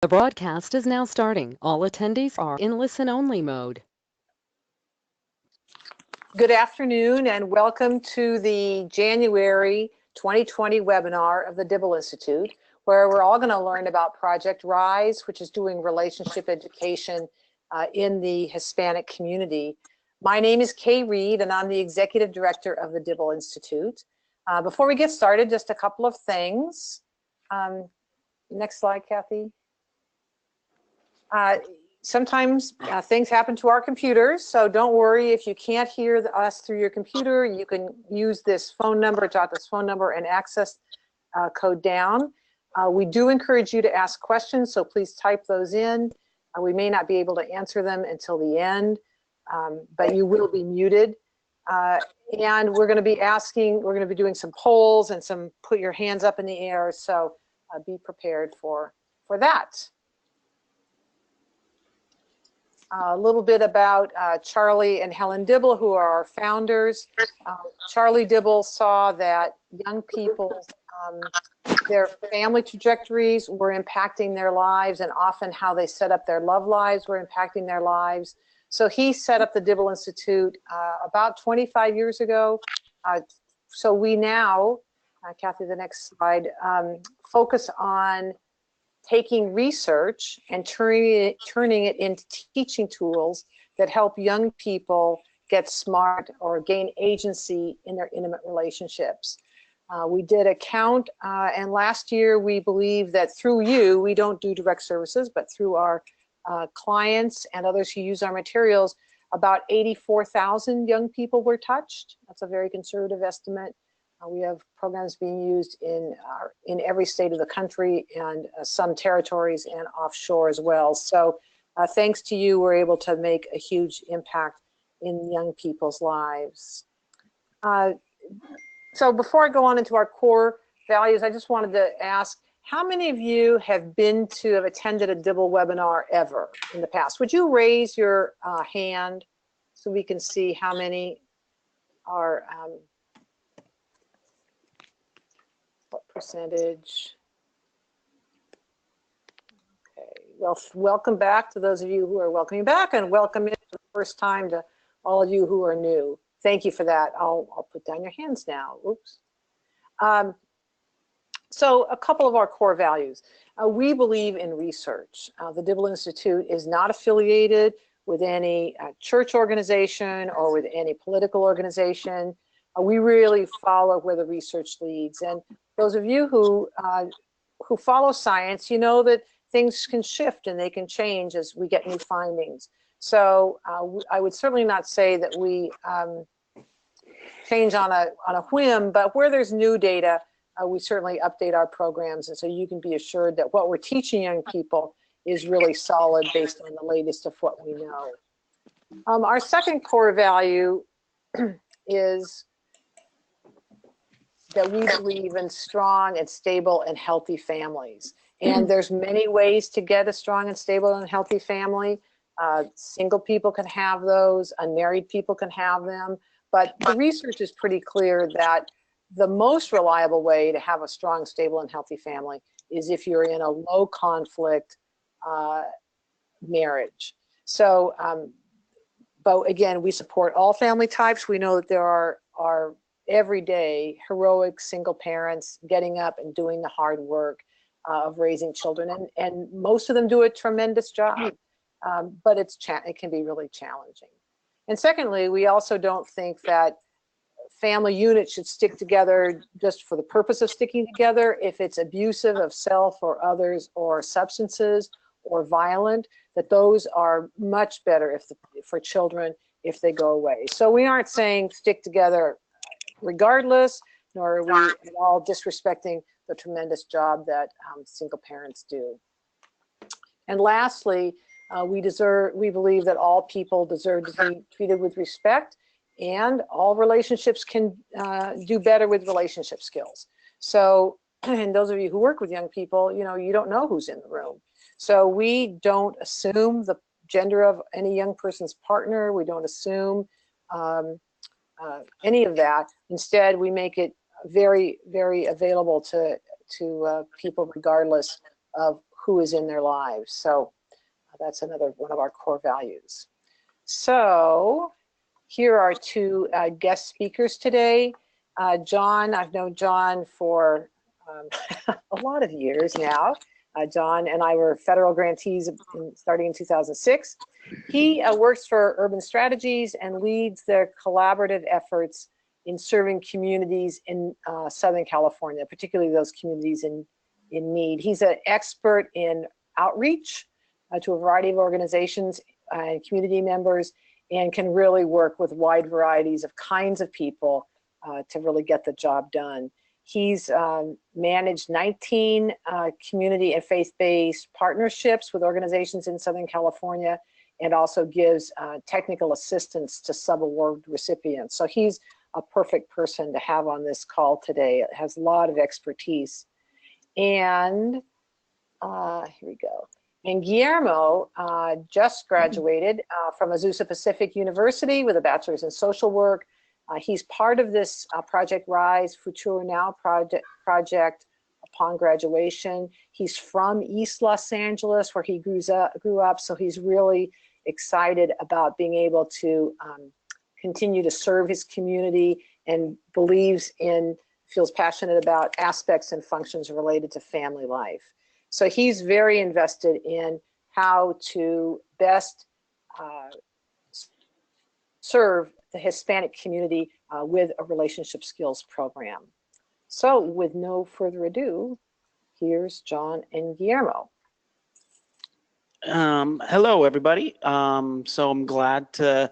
The broadcast is now starting. All attendees are in listen-only mode. Good afternoon and welcome to the January 2020 webinar of the Dibble Institute, where we're all going to learn about Project RISE, which is doing relationship education in the Hispanic community. My name is Kay Reed and I'm the Executive Director of the Dibble Institute. Before we get started, just a couple of things. Next slide, Kathy. Sometimes things happen to our computers, so don't worry if you can't hear us through your computer. You can use this phone number, jot this phone number and access code down. We do encourage you to ask questions, so please type those in. We may not be able to answer them until the end, but you will be muted. And we're going to be doing some polls and some put your hands up in the air, so be prepared for that. A little bit about Charlie and Helen Dibble, who are our founders. Charlie Dibble saw that young people, their family trajectories were impacting their lives, and often how they set up their love lives were impacting their lives. So he set up the Dibble Institute about 25 years ago. So we now, Kathy, the next slide, focus on taking research and turning it into teaching tools that help young people get smart or gain agency in their intimate relationships. We did a count, and last year we believe that through you, we don't do direct services, but through our clients and others who use our materials, about 84,000 young people were touched. That's a very conservative estimate. We have programs being used in every state of the country and some territories and offshore as well. So thanks to you, we're able to make a huge impact in young people's lives. So before I go on into our core values, I just wanted to ask, how many of you have attended a Dibble webinar ever in the past? Would you raise your hand so we can see how many are what percentage? Okay, well, welcome back to those of you who are welcoming back, and welcome in for the first time to all of you who are new. Thank you for that. I'll put down your hands now. Oops. So a couple of our core values. We believe in research. The Dibble Institute is not affiliated with any church organization or with any political organization. We really follow where the research leads. And those of you who follow science, you know that things can shift and they can change as we get new findings. So I would certainly not say that we change on a whim, but where there's new data, we certainly update our programs. And so you can be assured that what we're teaching young people is really solid based on the latest of what we know. Our second core value is that we believe in strong and stable and healthy families. And there's many ways to get a strong and stable and healthy family. Single people can have those, unmarried people can have them, but the research is pretty clear that the most reliable way to have a strong, stable, and healthy family is if you're in a low conflict marriage. So, but again, we support all family types. We know that there are everyday heroic single parents getting up and doing the hard work of raising children, and most of them do a tremendous job, but it can be really challenging. And secondly, we also don't think that family units should stick together just for the purpose of sticking together. If it's abusive of self or others or substances or violent, that those are much better for children if they go away. So we aren't saying stick together regardless, nor are we at all disrespecting the tremendous job that single parents do. And lastly, we believe that all people deserve to be treated with respect, and all relationships can do better with relationship skills. So, and those of you who work with young people, you don't know who's in the room. So we don't assume the gender of any young person's partner. We don't assume any of that. Instead, we make it very, very available to people regardless of who is in their lives. So that's another one of our core values. So here are two guest speakers today. John, I've known John for a lot of years now. John and I were federal grantees starting in 2006. He works for Urban Strategies and leads their collaborative efforts in serving communities in Southern California, particularly those communities in need. He's an expert in outreach to a variety of organizations and community members, and can really work with wide varieties of kinds of people to really get the job done. He's managed 19 community and faith-based partnerships with organizations in Southern California, and also gives technical assistance to sub-award recipients. So he's a perfect person to have on this call today. It has a lot of expertise. And here we go. And Guillermo just graduated from Azusa Pacific University with a bachelor's in social work. He's part of this Project Rise Futuro Now project upon graduation. He's from East Los Angeles, where he grew up, so he's really excited about being able to continue to serve his community, and feels passionate about aspects and functions related to family life. So he's very invested in how to best serve the Hispanic community with a relationship skills program. So with no further ado, here's John and Guillermo. Hello, everybody. So I'm glad to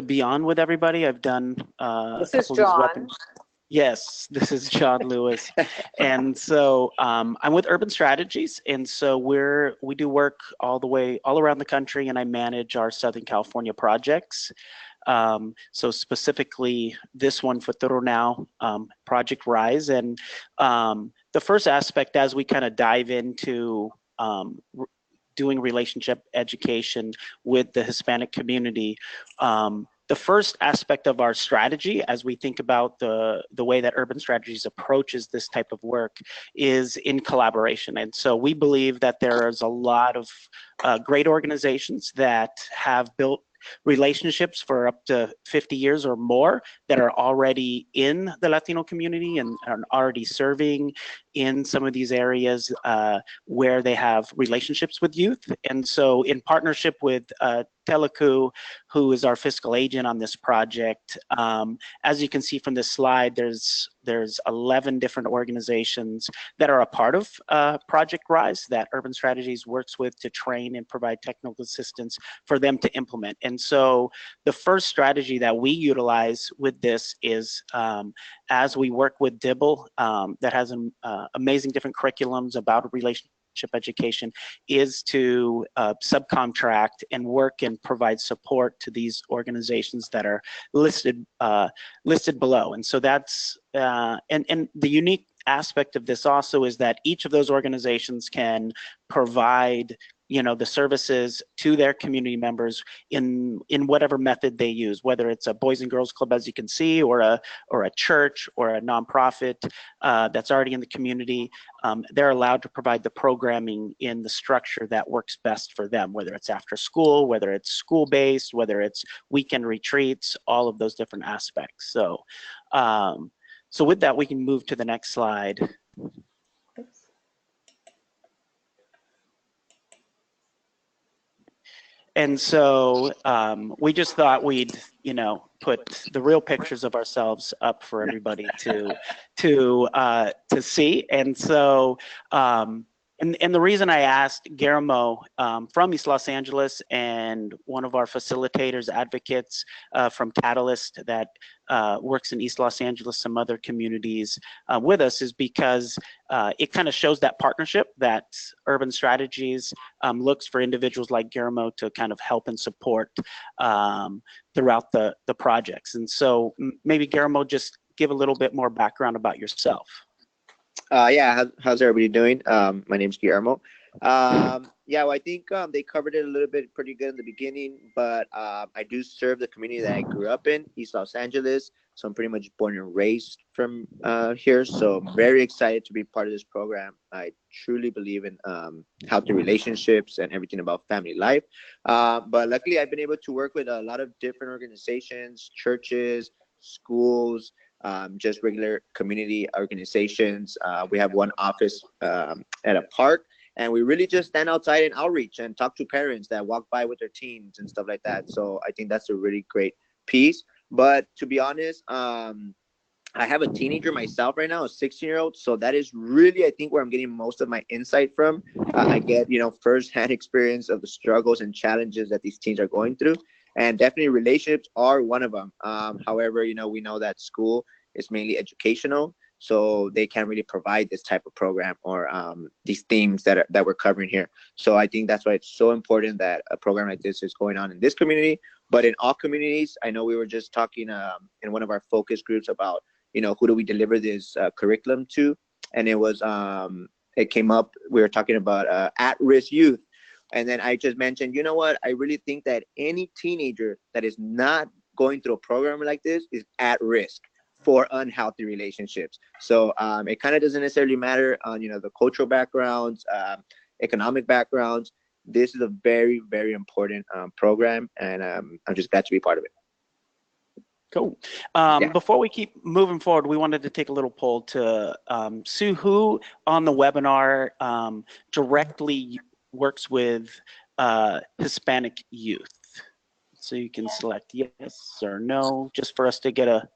be on with everybody. I've done This is John. Yes, this is John Lewis. And so I'm with Urban Strategies, and so we do work all around the country, and I manage our Southern California projects. So specifically this one, Futuro Now, Project Rise. And the first aspect, as we kind of dive into doing relationship education with the Hispanic community, the first aspect of our strategy, as we think about the way that Urban Strategies approaches this type of work, is in collaboration. And so we believe that there's a lot of great organizations that have built relationships for up to 50 years or more that are already in the Latino community and are already serving in some of these areas where they have relationships with youth. And so in partnership with Telecu, who is our fiscal agent on this project, as you can see from this slide, there's 11 different organizations that are a part of Project Rise that Urban Strategies works with to train and provide technical assistance for them to implement. And so the first strategy that we utilize with this is as we work with Dibble, that has an amazing different curriculums about relationship education, is to subcontract and work and provide support to these organizations that are listed below. And so that's and the unique aspect of this also is that each of those organizations can provide the services to their community members in whatever method they use, whether it's a Boys and Girls Club, as you can see, or a church or a nonprofit that's already in the community. They're allowed to provide the programming in the structure that works best for them, whether it's after school, whether it's school-based, whether it's weekend retreats, all of those different aspects. So, so with that, we can move to the next slide. And so we just thought we'd, put the real pictures of ourselves up for everybody to see. And so, and the reason I asked Guillermo from East Los Angeles and one of our facilitators, advocates from Catalyst that works in East Los Angeles, some other communities with us, is because it kind of shows that partnership that Urban Strategies looks for individuals like Guillermo to kind of help and support throughout the projects. And so maybe Guillermo, just give a little bit more background about yourself. Yeah, how's everybody doing? My name's Guillermo. Yeah, well, I think they covered it a little bit pretty good in the beginning, but I do serve the community that I grew up in, East Los Angeles. So I'm pretty much born and raised from here. So I'm very excited to be part of this program. I truly believe in healthy relationships and everything about family life. But luckily, I've been able to work with a lot of different organizations, churches, schools, just regular community organizations. We have one office at a park, and we really just stand outside and outreach and talk to parents that walk by with their teens and stuff like that. So I think that's a really great piece. But to be honest, I have a teenager myself right now, a 16-year-old. So that is really, I think, where I'm getting most of my insight from. I get, firsthand experience of the struggles and challenges that these teens are going through. And definitely relationships are one of them. However, we know that school is mainly educational. So they can't really provide this type of program or these themes that we're covering here. So I think that's why it's so important that a program like this is going on in this community, but in all communities. I know we were just talking in one of our focus groups about, who do we deliver this curriculum to? And it came up, we were talking about at-risk youth. And then I just mentioned, you know what? I really think that any teenager that is not going through a program like this is at risk for unhealthy relationships. So it kind of doesn't necessarily matter on, the cultural backgrounds, economic backgrounds. This is a very, very important program, and I'm just glad to be part of it. Cool. Yeah. Before we keep moving forward, we wanted to take a little poll to Sue, who on the webinar directly works with Hispanic youth. So you can select yes or no, just for us to get a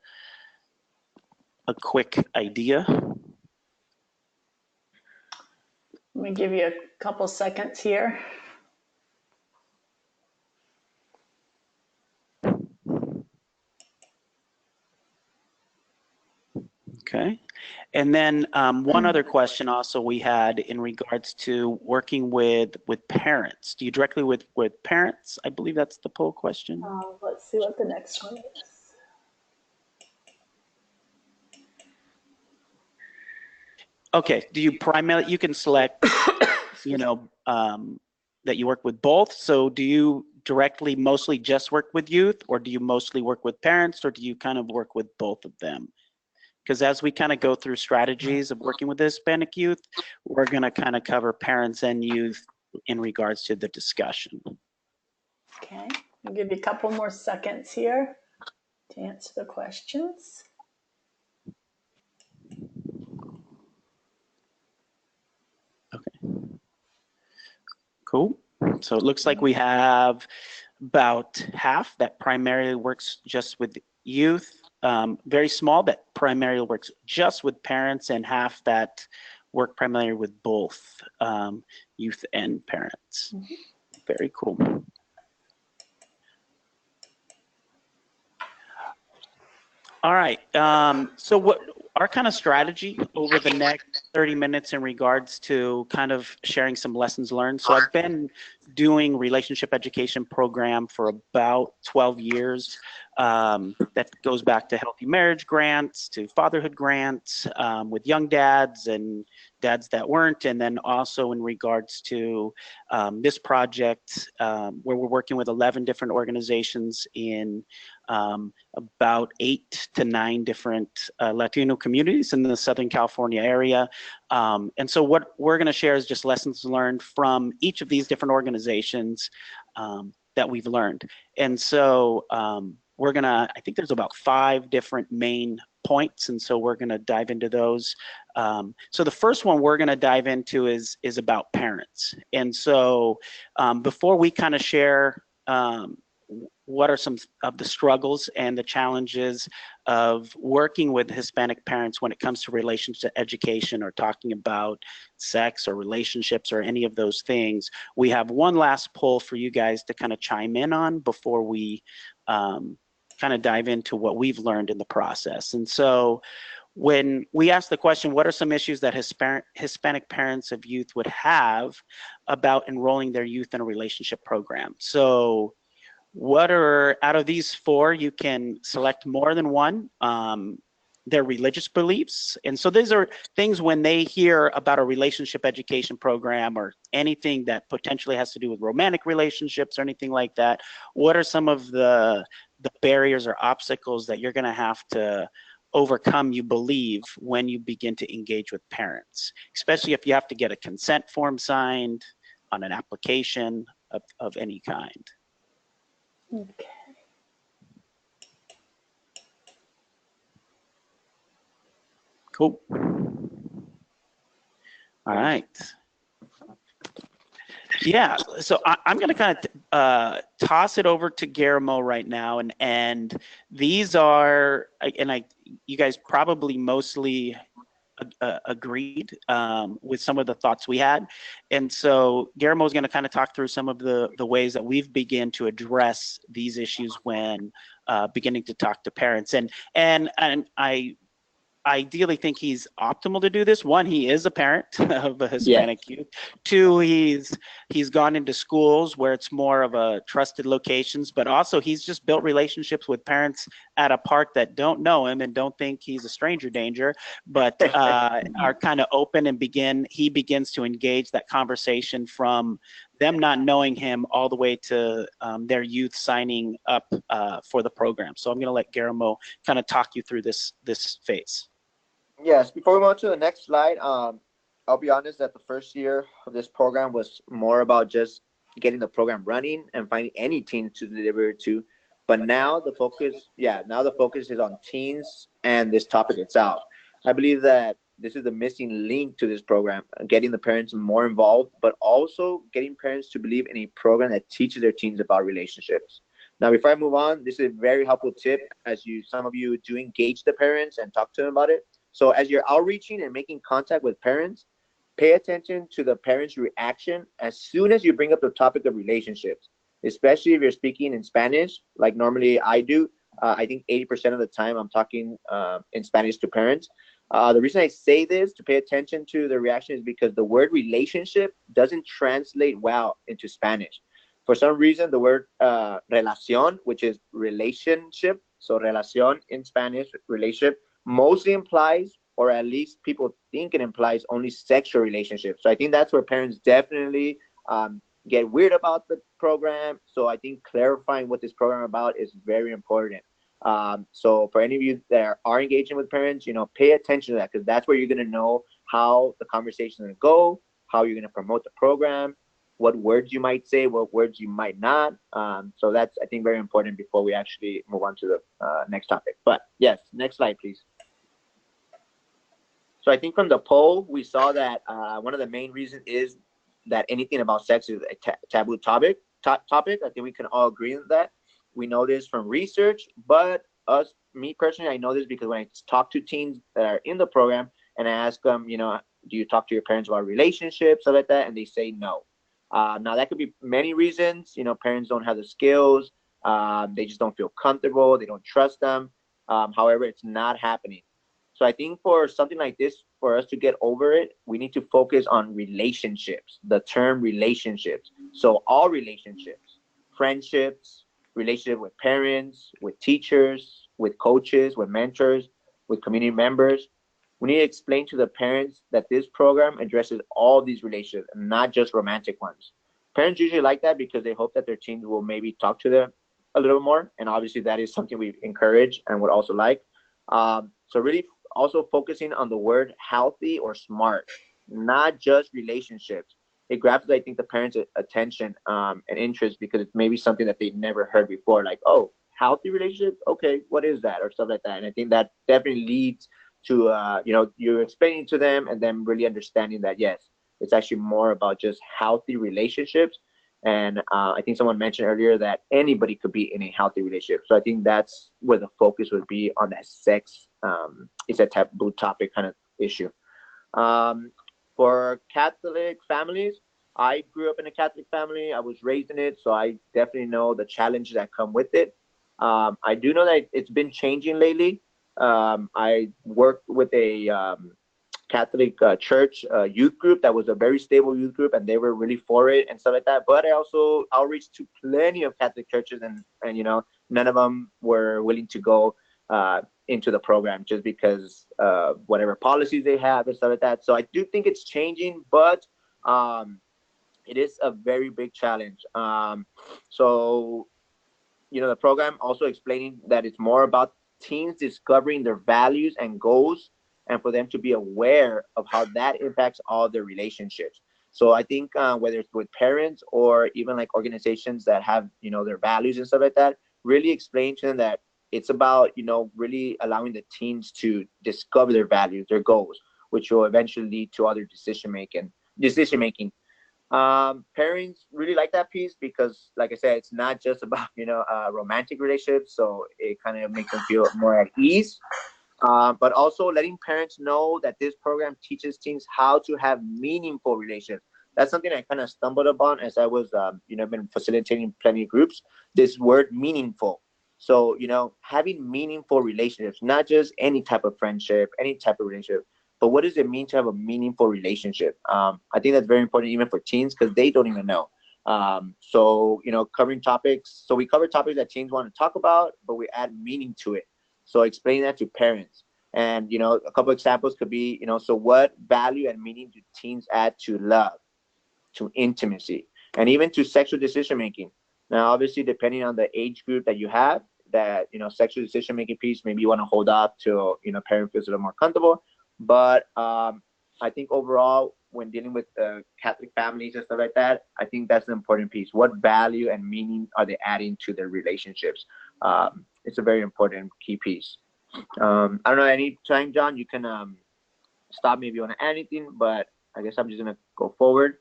quick idea. Let me give you a couple seconds here. Okay. And then one other question also we had in regards to working with parents. Do you directly with parents? I believe that's the poll question. Let's see what the next one is. Okay. Do you primarily, you can select, that you work with both. So do you directly mostly just work with youth, or do you mostly work with parents, or do you kind of work with both of them? Because as we kind of go through strategies of working with the Hispanic youth, we're going to kind of cover parents and youth in regards to the discussion. Okay, I'll give you a couple more seconds here to answer the questions. Okay. Cool. So it looks like we have about half that primarily works just with youth, very small that primarily works just with parents, and half that work primarily with both youth and parents. Mm-hmm. Very cool. All right. So what our kind of strategy over the next 30 minutes in regards to kind of sharing some lessons learned. So I've been doing relationship education program for about 12 years. That goes back to healthy marriage grants, to fatherhood grants with young dads and dads that weren't, and then also in regards to this project where we're working with 11 different organizations in about 8 to 9 different Latino communities in the Southern California area. And so what we're going to share is just lessons learned from each of these different organizations that we've learned. And so we're going to, I think there's about 5 different main points, and so we're going to dive into those. So the first one we're going to dive into is about parents. And so before we kind of share what are some of the struggles and the challenges of working with Hispanic parents when it comes to relationship education or talking about sex or relationships or any of those things, we have one last poll for you guys to kind of chime in on before we kind of dive into what we've learned in the process. And so when we ask the question, what are some issues that Hispanic parents of youth would have about enrolling their youth in a relationship program? So what are, out of these 4, you can select more than one. Their religious beliefs. And so these are things when they hear about a relationship education program or anything that potentially has to do with romantic relationships or anything like that, what are some of the the barriers or obstacles that you're going to have to overcome, you believe, when you begin to engage with parents, especially if you have to get a consent form signed on an application of any kind. Okay. Cool. All right. Yeah, so I'm going to kind of toss it over to Guillermo right now, and these are, and you guys probably mostly agreed with some of the thoughts we had, and so Guillermo is going to kind of talk through some of the ways that we've begun to address these issues when beginning to talk to parents, and I ideally think he's optimal to do this. One, he is a parent of a Hispanic youth. Two, he's gone into schools where it's more of a trusted locations, but also he's just built relationships with parents at a park that don't know him and don't think he's a stranger danger, but are kind of open and he begins to engage that conversation from them not knowing him all the way to their youth signing up for the program. So I'm going to let Guillermo kind of talk you through this phase. Yes, before we move on to the next slide, I'll be honest that the first year of this program was more about just getting the program running and finding any teens to deliver to. But now the focus is on teens and this topic itself. I believe that this is the missing link to this program, getting the parents more involved, but also getting parents to believe in a program that teaches their teens about relationships. Now, before I move on, this is a very helpful tip as some of you do engage the parents and talk to them about it. So as you're outreaching and making contact with parents, pay attention to the parents' reaction as soon as you bring up the topic of relationships, especially if you're speaking in Spanish, like normally I do. I think 80% of the time I'm talking in Spanish to parents. The reason I say this, to pay attention to the reaction, is because the word relationship doesn't translate well into Spanish. For some reason, the word relación, which is relationship, so relación in Spanish, relationship, mostly implies, or at least people think it implies, only sexual relationships. So I think that's where parents definitely get weird about the program. So I think clarifying what this program is about is very important. So for any of you that are engaging with parents, pay attention to that, because that's where you're going to know how the conversation is going to go, how you're going to promote the program, what words you might say, what words you might not. So that's, I think, very important before we actually move on to the next topic. But yes, next slide, please. So I think from the poll, we saw that one of the main reasons is that anything about sex is a taboo topic. I think we can all agree on that. We know this from research, but me personally, I know this because when I talk to teens that are in the program and I ask them, do you talk to your parents about relationships, stuff like that, and they say no. Now that could be many reasons. Parents don't have the skills. They just don't feel comfortable. They don't trust them. However, it's not happening. So I think for something like this, for us to get over it, we need to focus on relationships, the term relationships. So all relationships, friendships, relationship with parents, with teachers, with coaches, with mentors, with community members. We need to explain to the parents that this program addresses all these relationships, and not just romantic ones. Parents usually like that because they hope that their teens will maybe talk to them a little more. And obviously that is something we encourage and would also like. So really also focusing on the word healthy or smart, not just relationships. It grabs, I think, the parents' attention and interest because it's maybe something that they've never heard before. Like, oh, healthy relationships? Okay, what is that? Or stuff like that. And I think that definitely leads to, you're explaining to them and then really understanding that, yes, it's actually more about just healthy relationships. And I think someone mentioned earlier that anybody could be in a healthy relationship. So I think that's where the focus would be on that sex. It's a taboo topic kind of issue. For Catholic families, I grew up in a Catholic family. I was raised in it, so I definitely know the challenges that come with it. I do know that it's been changing lately. I worked with a Catholic church youth group that was a very stable youth group, and they were really for it and stuff like that. But I also outreached to plenty of Catholic churches, and none of them were willing to go into the program just because whatever policies they have and stuff like that. So I do think it's changing, but it is a very big challenge. So the program also explaining that it's more about teens discovering their values and goals, and for them to be aware of how that impacts all their relationships. So I think whether it's with parents or even like organizations that have, their values and stuff like that, really explain to them that it's about, really allowing the teens to discover their values, their goals, which will eventually lead to other decision making. Parents really like that piece because, like I said, it's not just about, romantic relationships. So it kind of makes them feel more at ease. But also letting parents know that this program teaches teens how to have meaningful relationships. That's something I kind of stumbled upon as I was, been facilitating plenty of groups. This word meaningful. So, having meaningful relationships, not just any type of friendship, any type of relationship, but what does it mean to have a meaningful relationship? I think that's very important even for teens because they don't even know. So, covering topics. So we cover topics that teens want to talk about, but we add meaning to it. So explain that to parents. And, a couple examples could be, so what value and meaning do teens add to love, to intimacy, and even to sexual decision making? Now, obviously, depending on the age group that you have, that, sexual decision making piece, maybe you want to hold off till, parent feels a little more comfortable. But I think overall, when dealing with Catholic families and stuff like that, I think that's an important piece. What value and meaning are they adding to their relationships? It's a very important key piece. I don't know, anytime, John, you can stop me if you want to add anything, but I guess I'm just going to go forward.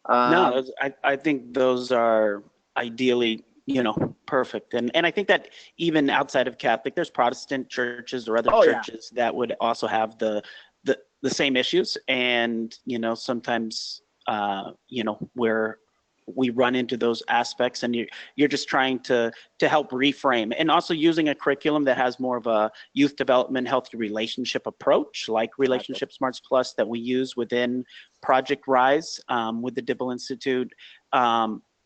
No, I think those are ideally, perfect. And I think that even outside of Catholic, there's Protestant churches or other churches that would also have the same issues. And, sometimes, where we run into those aspects, and you're just trying to help reframe, and also using a curriculum that has more of a youth development, healthy relationship approach, like Relationship Smarts Plus that we use within Project Rise with the Dibble Institute.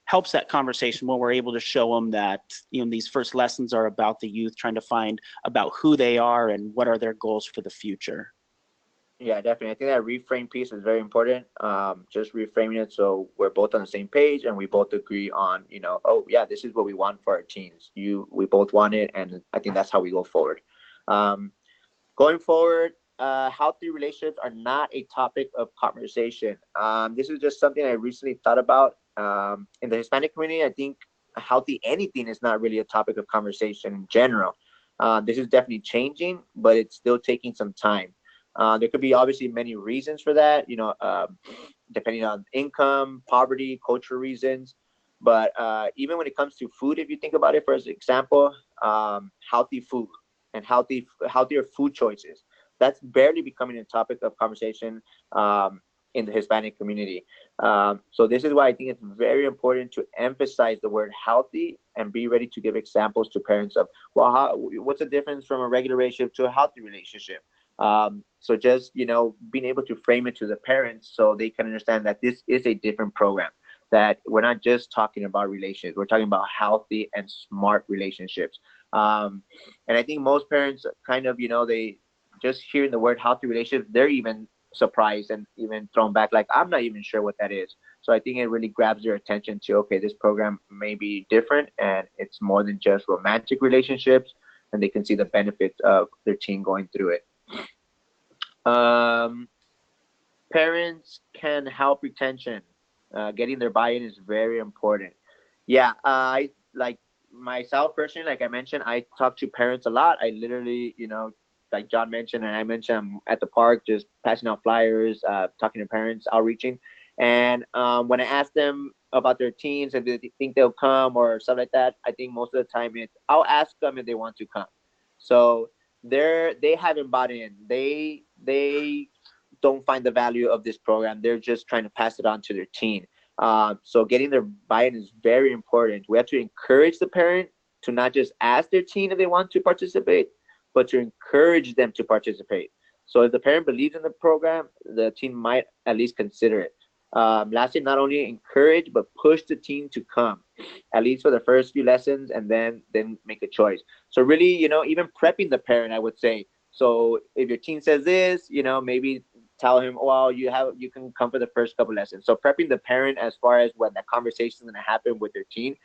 Helps that conversation when we're able to show them that, these first lessons are about the youth trying to find about who they are and what are their goals for the future. Yeah, definitely. I think that reframe piece is very important. Just reframing it so we're both on the same page and we both agree on, oh yeah, this is what we want for our teens. We both want it, and I think that's how we go forward. Going forward, healthy relationships are not a topic of conversation. This is just something I recently thought about. In the Hispanic community, I think healthy anything is not really a topic of conversation in general. This is definitely changing, but it's still taking some time. There could be obviously many reasons for that, depending on income, poverty, cultural reasons. But even when it comes to food, if you think about it, for example, healthy food and healthier food choices, that's barely becoming a topic of conversation in the Hispanic community. So this is why I think it's very important to emphasize the word healthy and be ready to give examples to parents of, well, what's the difference from a regular relationship to a healthy relationship? So just, being able to frame it to the parents so they can understand that this is a different program, that we're not just talking about relationships, we're talking about healthy and smart relationships. And I think most parents kind of, they just hearing the word healthy relationships, they're even surprised and even thrown back, like, I'm not even sure what that is. So I think it really grabs their attention to, okay, this program may be different and it's more than just romantic relationships, and they can see the benefits of their teen going through it. Parents can help retention. Getting their buy-in is very important. Yeah, I like myself personally, like I mentioned, I talk to parents a lot. I literally, like John mentioned and I mentioned, I'm at the park just passing out flyers, talking to parents, outreaching. And when I ask them about their teens, if they think they'll come or stuff like that, I think most of the time I'll ask them if they want to come. So they haven't bought in. They don't find the value of this program. They're just trying to pass it on to their teen. So getting their buy-in is very important. We have to encourage the parent to not just ask their teen if they want to participate, but to encourage them to participate. So if the parent believes in the program, the teen might at least consider it. Lastly, not only encourage, but push the teen to come, at least for the first few lessons, and then make a choice. So really, even prepping the parent, I would say. So if your teen says this, maybe tell him, well, you can come for the first couple lessons. So prepping the parent as far as when that conversation is going to happen with their teen.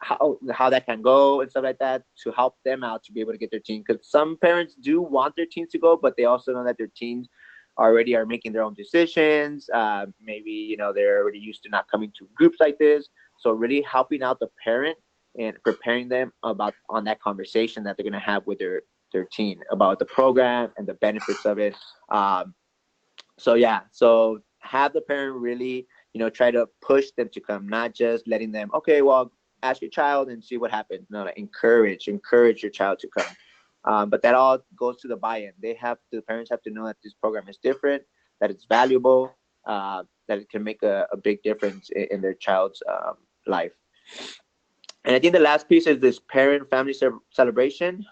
how that can go and stuff like that, to help them out to be able to get their teen. Because some parents do want their teens to go, but they also know that their teens already are making their own decisions. Maybe, you know, they're already used to not coming to groups like this. So really helping out the parent and preparing them about on that conversation that they're going to have with their teen about the program and the benefits of it. So yeah, so have the parent really, you know, try to push them to come, not just letting them, okay, well, ask your child and see what happens. No, like encourage your child to come. But that all goes to the buy-in. The parents have to know that this program is different, that it's valuable, that it can make a big difference in their child's life. And I think the last piece is this parent-family celebration.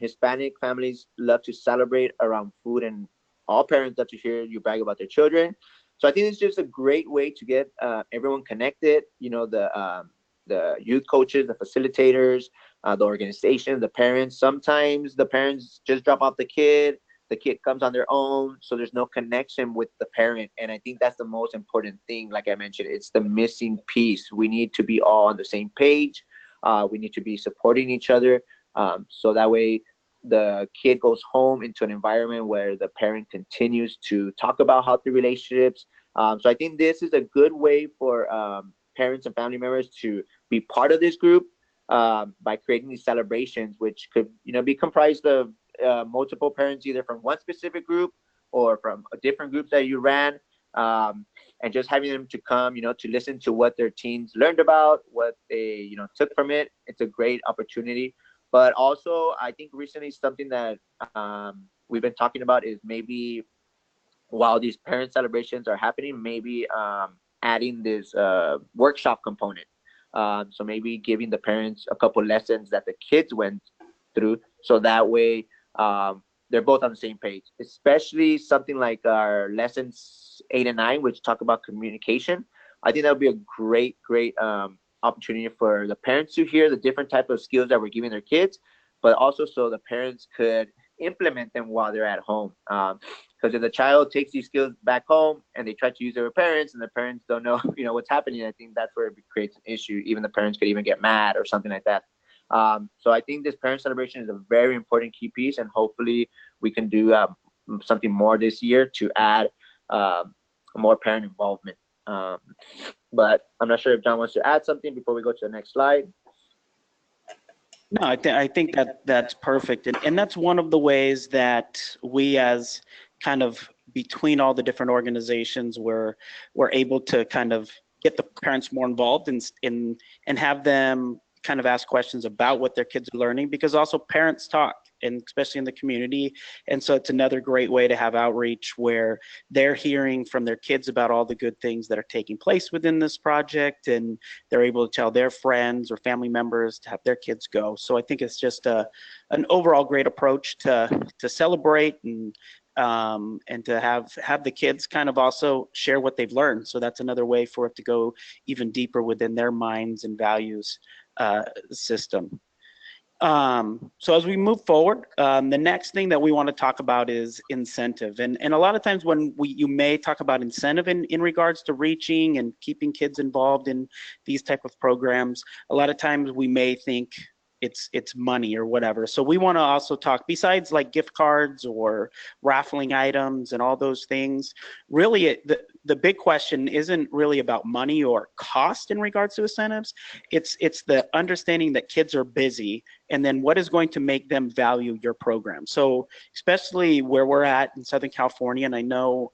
Hispanic families love to celebrate around food, and all parents love to hear you brag about their children. So I think it's just a great way to get everyone connected. You know, the youth coaches, the facilitators, the organization, the parents. Sometimes the parents just drop off the kid comes on their own, so there's no connection with the parent. And I think that's the most important thing. Like I mentioned, it's the missing piece. We need to be all on the same page. We need to be supporting each other, so that way the kid goes home into an environment where the parent continues to talk about healthy relationships. So I think this is a good way for parents and family members to be part of this group, by creating these celebrations, which could, you know, be comprised of multiple parents, either from one specific group or from a different groups that you ran, and just having them to come, you know, to listen to what their teens learned about, what they, you know, took from it. It's a great opportunity. But also, I think recently something that we've been talking about is maybe while these parent celebrations are happening, maybe adding this workshop component. So maybe giving the parents a couple lessons that the kids went through, so that way they're both on the same page. Especially something like our lessons 8 and 9, which talk about communication. I think that would be a great opportunity for the parents to hear the different type of skills that we're giving their kids, but also so the parents could implement them while they're at home. Because if the child takes these skills back home and they try to use their parents, and the parents don't know, you know, what's happening, I think that's where it creates an issue. Even the parents could even get mad or something like that. So I think this parent celebration is a very important key piece, and hopefully we can do something more this year to add more parent involvement. But I'm not sure if John wants to add something before we go to the next slide. No, I think that's perfect. And that's one of the ways that we, as kind of between all the different organizations, we're able to kind of get the parents more involved in and have them kind of ask questions about what their kids are learning, because also parents talk, and especially in the community. And so it's another great way to have outreach where they're hearing from their kids about all the good things that are taking place within this project, and they're able to tell their friends or family members to have their kids go. So I think it's just an overall great approach to celebrate and to have the kids kind of also share what they've learned. So that's another way for it to go even deeper within their minds and values system. So as we move forward, the next thing that we want to talk about is incentive. And a lot of times when you may talk about incentive in regards to reaching and keeping kids involved in these type of programs, a lot of times we may think it's money or whatever. So we want to also talk, besides like gift cards or raffling items and all those things, really the big question isn't really about money or cost in regards to incentives. It's the understanding that kids are busy, and then what is going to make them value your program. So especially where we're at in Southern California, and I know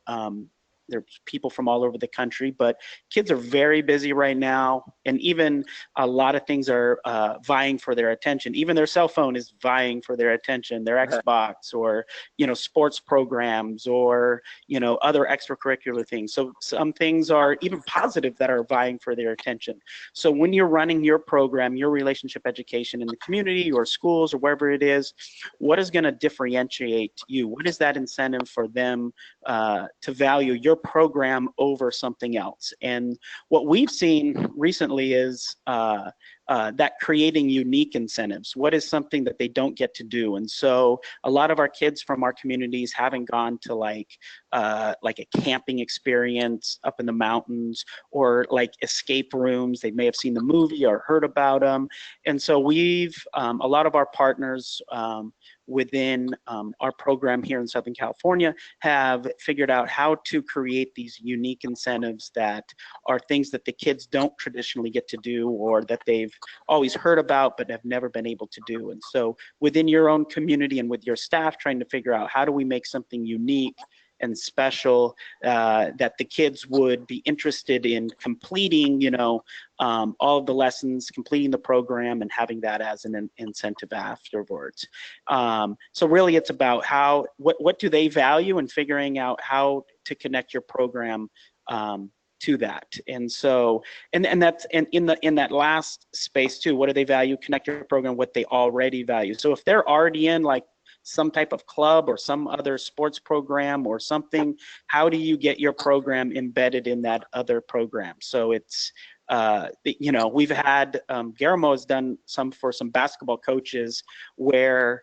there's people from all over the country, but kids are very busy right now, and even a lot of things are vying for their attention. Even their cell phone is vying for their attention, their Xbox, or sports programs, or other extracurricular things. So some things are even positive that are vying for their attention. So when you're running your program, your relationship education in the community or schools or wherever it is, what is going to differentiate you? What is that incentive for them to value your program over something else? And what we've seen recently is that creating unique incentives. What is something that they don't get to do? And so a lot of our kids from our communities haven't gone to like a camping experience up in the mountains, or like escape rooms. They may have seen the movie or heard about them. And so we've, a lot of our partners within our program here in Southern California have figured out how to create these unique incentives that are things that the kids don't traditionally get to do, or that they've always heard about but have never been able to do. And so within your own community and with your staff, trying to figure out how do we make something unique and special that the kids would be interested in completing, all of the lessons, completing the program, and having that as an incentive afterwards. So really, it's about what do they value, and figuring out how to connect your program to that. And so, and that's in that last space too. What do they value? Connect your program what they already value. So if they're already in like some type of club or some other sports program or something, how do you get your program embedded in that other program? So it's, we've had, Guillermo has done some for some basketball coaches where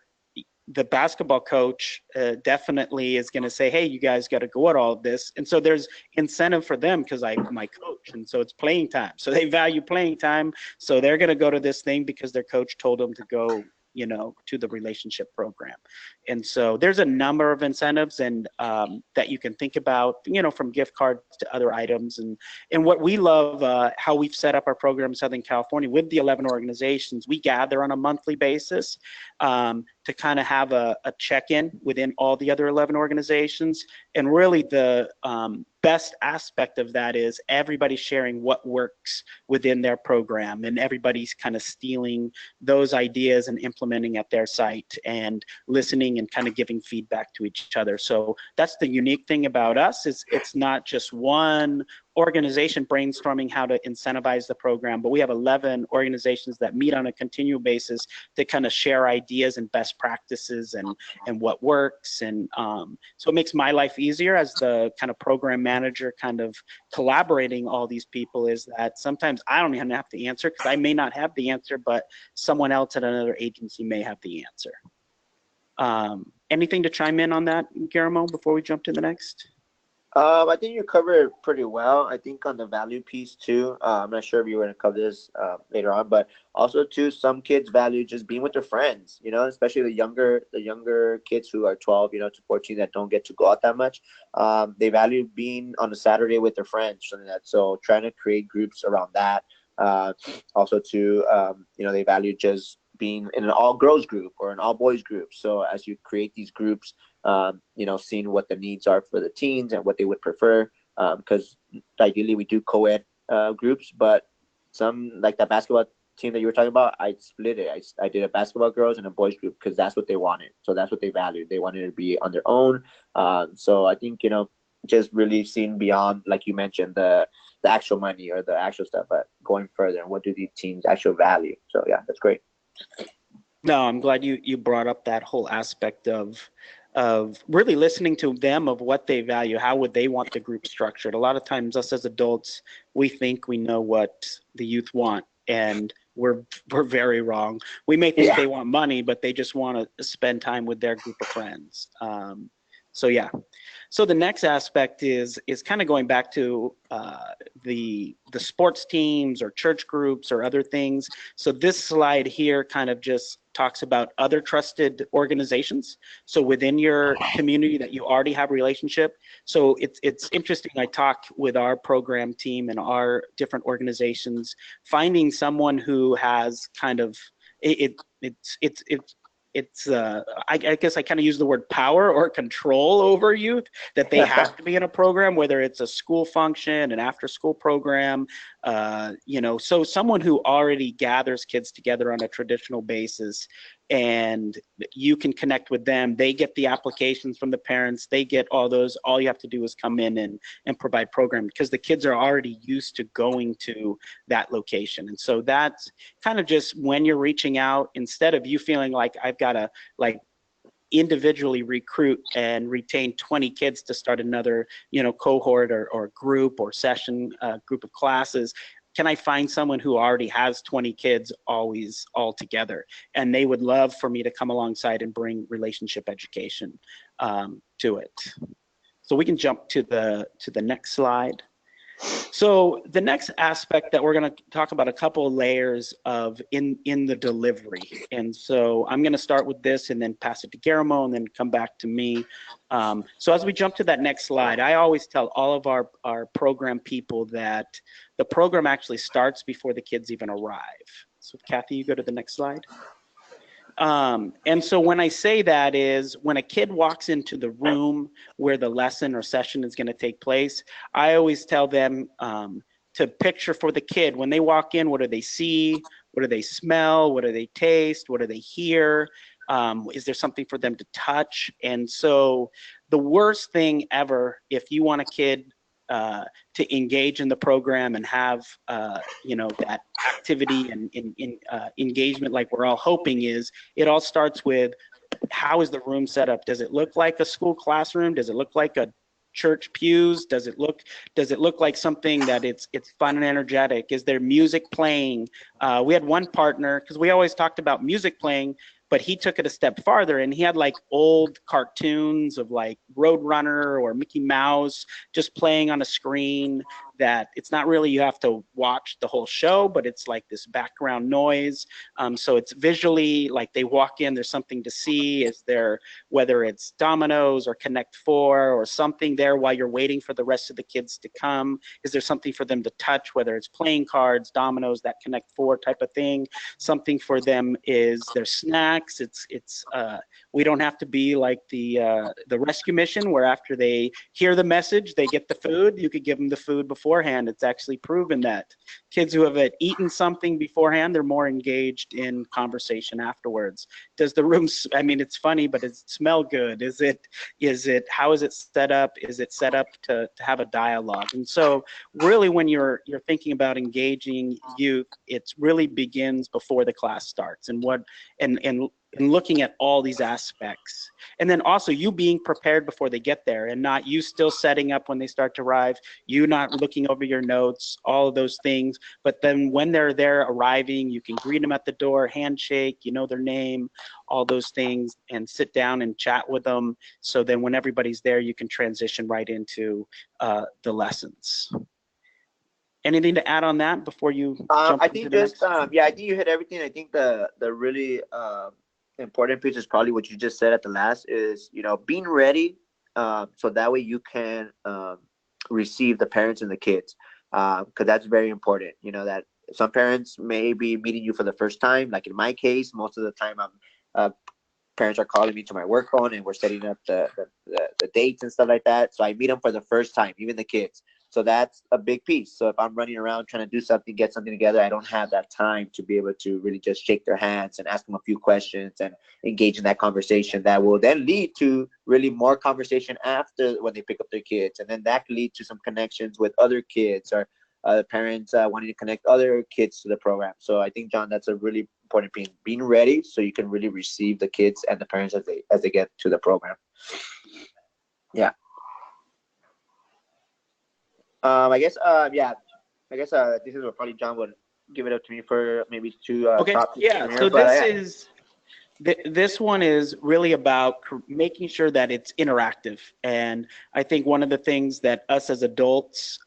the basketball coach definitely is going to say, hey, you guys got to go at all of this. And so there's incentive for them because I'm my coach. And so it's playing time. So they value playing time. So they're going to go to this thing because their coach told them to go, to the relationship program. And so there's a number of incentives and that you can think about, from gift cards to other items. And what we love, how we've set up our program in Southern California with the 11 organizations, we gather on a monthly basis to kind of have a check-in within all the other 11 organizations. And really the best aspect of that is everybody's sharing what works within their program, and everybody's kind of stealing those ideas and implementing at their site and listening and kind of giving feedback to each other. So that's the unique thing about us, is it's not just one organization brainstorming how to incentivize the program, but we have 11 organizations that meet on a continual basis to kind of share ideas and best practices and what works. And so it makes my life easier as the kind of program manager, kind of collaborating all these people, is that sometimes I don't even have the answer because I may not have the answer, but someone else at another agency may have the answer. Anything to chime in on that, Guillermo, before we jump to the next? I think you covered it pretty well. I think on the value piece too, I'm not sure if you were going to cover this later on, but also too, some kids value just being with their friends, especially the younger kids who are 12, to 14 that don't get to go out that much. They value being on a Saturday with their friends. So trying to create groups around that. Also too, they value just being in an all girls group or an all boys group. So as you create these groups, seeing what the needs are for the teens and what they would prefer, because ideally we do co-ed groups, but some, like that basketball team that you were talking about, I split it. I did a basketball girls and a boys group because that's what they wanted. So that's what they valued. They wanted to be on their own. So I think, just really seeing beyond, like you mentioned, the actual money or the actual stuff, but going further and what do these teams actually value. So yeah, that's great. No, I'm glad you brought up that whole aspect of really listening to them, of what they value, how would they want the group structured. A lot of times us as adults, we think we know what the youth want, and we're very wrong. We may think they want money, but they just want to spend time with their group of friends. So yeah. So the next aspect is kind of going back to the sports teams or church groups or other things. So this slide here kind of just talks about other trusted organizations. So within your community that you already have a relationship. So it's interesting. I talk with our program team and our different organizations, finding someone who has kind of I guess I kind of use the word power or control over youth, that they have to be in a program, whether it's a school function, an after school program, so someone who already gathers kids together on a traditional basis, and you can connect with them. They get the applications from the parents, they get all those. All you have to do is come in and provide programming, because the kids are already used to going to that location. And so that's kind of just when you're reaching out, instead of you feeling like I've got to individually recruit and retain 20 kids to start another cohort or group or session, group of classes, can I find someone who already has 20 kids always all together? And they would love for me to come alongside and bring relationship education to it. So we can jump to the next slide. So the next aspect that we're going to talk about, a couple of layers of in the delivery. And so I'm going to start with this and then pass it to Guillermo and then come back to me. So as we jump to that next slide, I always tell all of our program people that the program actually starts before the kids even arrive. So Kathy, you go to the next slide. And so when I say that is when a kid walks into the room where the lesson or session is going to take place, I always tell them to picture for the kid when they walk in, what do they see? What do they smell? What do they taste? What do they hear? Is there something for them to touch? And so the worst thing ever, if you want a kid to engage in the program and have that activity and engagement like we're all hoping, is it all starts with how is the room set up? Does it look like a school classroom? Does it look like a church pews? Does it look like something that it's fun and energetic? Is there music playing? We had one partner, because we always talked about music playing, but he took it a step farther and he had like old cartoons of like Roadrunner or Mickey Mouse just playing on a screen that it's not really you have to watch the whole show, but it's like this background noise. So it's visually like they walk in, there's something to see. Is there, whether it's dominoes or Connect Four or something there while you're waiting for the rest of the kids to come? Is there something for them to touch, whether it's playing cards, dominoes, that Connect Four type of thing? Something for them is their snacks. We don't have to be like the rescue mission where after they hear the message, they get the food. You could give them the food beforehand. It's actually proven that kids who have eaten something beforehand, they're more engaged in conversation afterwards. Does the room, I mean, it's funny, but does it smell good? How is it set up? Is it set up to have a dialogue? And so really when you're thinking about engaging youth, it really begins before the class starts and looking at all these aspects. And then also you being prepared before they get there and not you still setting up when they start to arrive, you not looking over your notes, all of those things. But then when they're there arriving, you can greet them at the door, handshake, you know their name, all those things, and sit down and chat with them. So then when everybody's there, you can transition right into the lessons. Anything to add on that before you jump I into think the just next? I think you hit everything. I think the really important piece is probably what you just said at the last is being ready, so that way you can receive the parents and the kids, because that's very important. That some parents may be meeting you for the first time. Like in my case, most of the time parents are calling me to my work phone and we're setting up the dates and stuff like that. So I meet them for the first time, even the kids. So that's a big piece. So if I'm running around trying to do something, get something together, I don't have that time to be able to really just shake their hands and ask them a few questions and engage in that conversation that will then lead to really more conversation after when they pick up their kids. And then that can lead to some connections with other kids or parents wanting to connect other kids to the program. So I think, John, that's a really important thing, being ready so you can really receive the kids and the parents as they get to the program. Yeah. I guess this is what probably John would give it up to me for maybe two okay. topics. Yeah. So this one is really about making sure that it's interactive. And I think one of the things that us as adults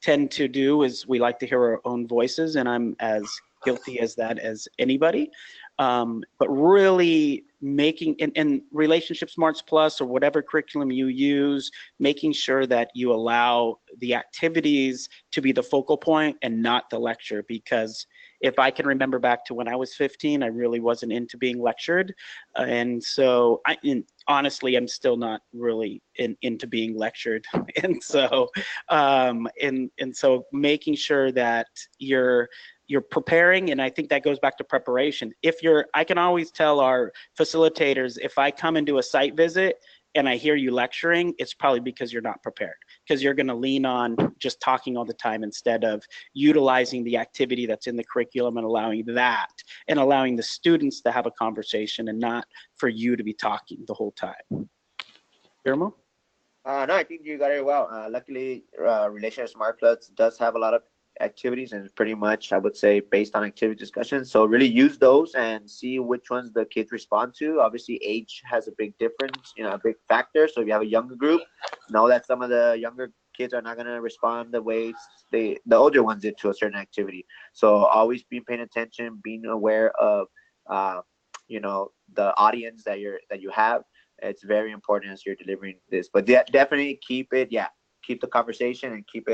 tend to do is we like to hear our own voices, and I'm as guilty as that as anybody. But really making, in Relationship Smarts Plus or whatever curriculum you use, making sure that you allow the activities to be the focal point and not the lecture. Because if I can remember back to when I was 15, I really wasn't into being lectured. And so honestly, I'm still not really into being lectured. And so, so making sure that you're preparing, and I think that goes back to preparation. I can always tell our facilitators, if I come and do a site visit and I hear you lecturing, it's probably because you're not prepared, because you're going to lean on just talking all the time instead of utilizing the activity that's in the curriculum and allowing the students to have a conversation and not for you to be talking the whole time. Guillermo? No, I think you got it well. Luckily, Relationship Smart Plus does have a lot of activities, and pretty much I would say based on activity discussion. So really use those and see which ones the kids respond to. Obviously, age has a big difference, a big factor. So if you have a younger group, know that some of the younger kids are not going to respond the way the older ones did to a certain activity. So always be paying attention, being aware of the audience that you have. It's very important as you're delivering this. But definitely keep the conversation and keep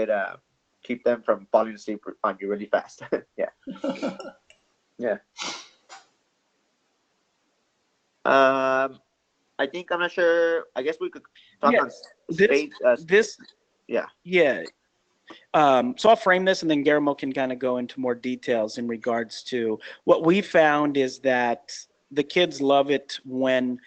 them from falling asleep on you really fast. Yeah. Yeah. I think, I'm not sure. I guess we could talk on space. Yeah. So I'll frame this, and then Guillermo can kind of go into more details in regards to what we found is that the kids love it when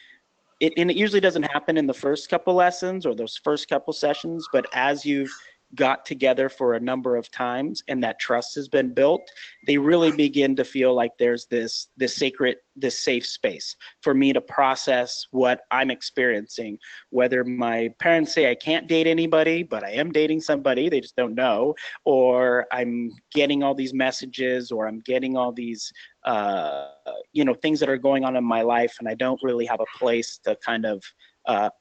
and it usually doesn't happen in the first couple lessons or those first couple sessions, but as you've got together for a number of times and that trust has been built, they really begin to feel like there's this safe space for me to process what I'm experiencing. Whether my parents say I can't date anybody, but I am dating somebody, they just don't know, or I'm getting all these messages, or I'm getting all these things that are going on in my life, and I don't really have a place to kind of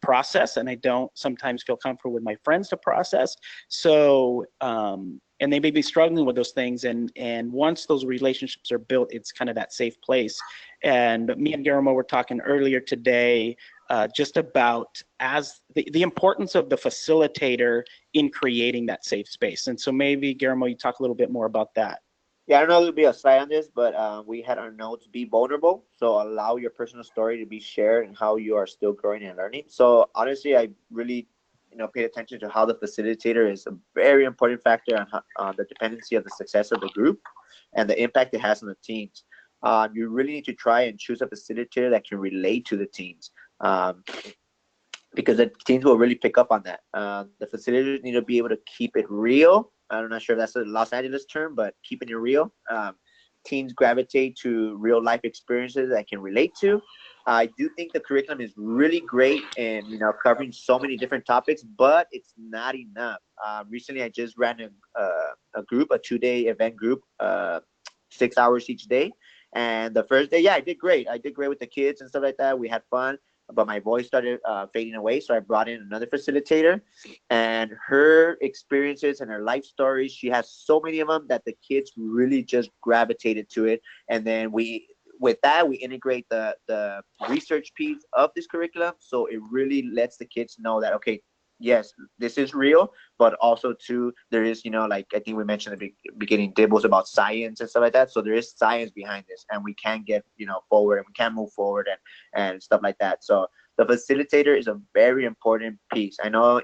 process, and I don't sometimes feel comfortable with my friends to process. So, and they may be struggling with those things, and once those relationships are built, it's kind of that safe place. And me and Guillermo were talking earlier today just about the importance of the facilitator in creating that safe space. And so maybe, Guillermo, you talk a little bit more about that. Yeah, I don't know if there'll be a slide on this, but we had our notes, be vulnerable. So allow your personal story to be shared and how you are still growing and learning. So honestly, I really, paid attention to how the facilitator is a very important factor on the dependency of the success of the group and the impact it has on the teens. You really need to try and choose a facilitator that can relate to the teens. Because the teens will really pick up on that. The facilitators need to be able to keep it real. I'm not sure if that's a Los Angeles term, but keeping it real. Teens gravitate to real life experiences that can relate to. I do think the curriculum is really great and covering so many different topics, but it's not enough. Recently, I just ran a group, a 2-day event group, 6 hours each day. And the first day, I did great. I did great with the kids and stuff like that. We had fun. But my voice started fading away, so I brought in another facilitator, and her experiences and her life stories, she has so many of them that the kids really just gravitated to it. And then we integrate the research piece of this curriculum, so it really lets the kids know that, okay, yes, this is real, but also too, there is, like I think we mentioned at the beginning, Dibble's about science and stuff like that. So there is science behind this, and we can get, forward, and we can move forward and stuff like that. So the facilitator is a very important piece. I know,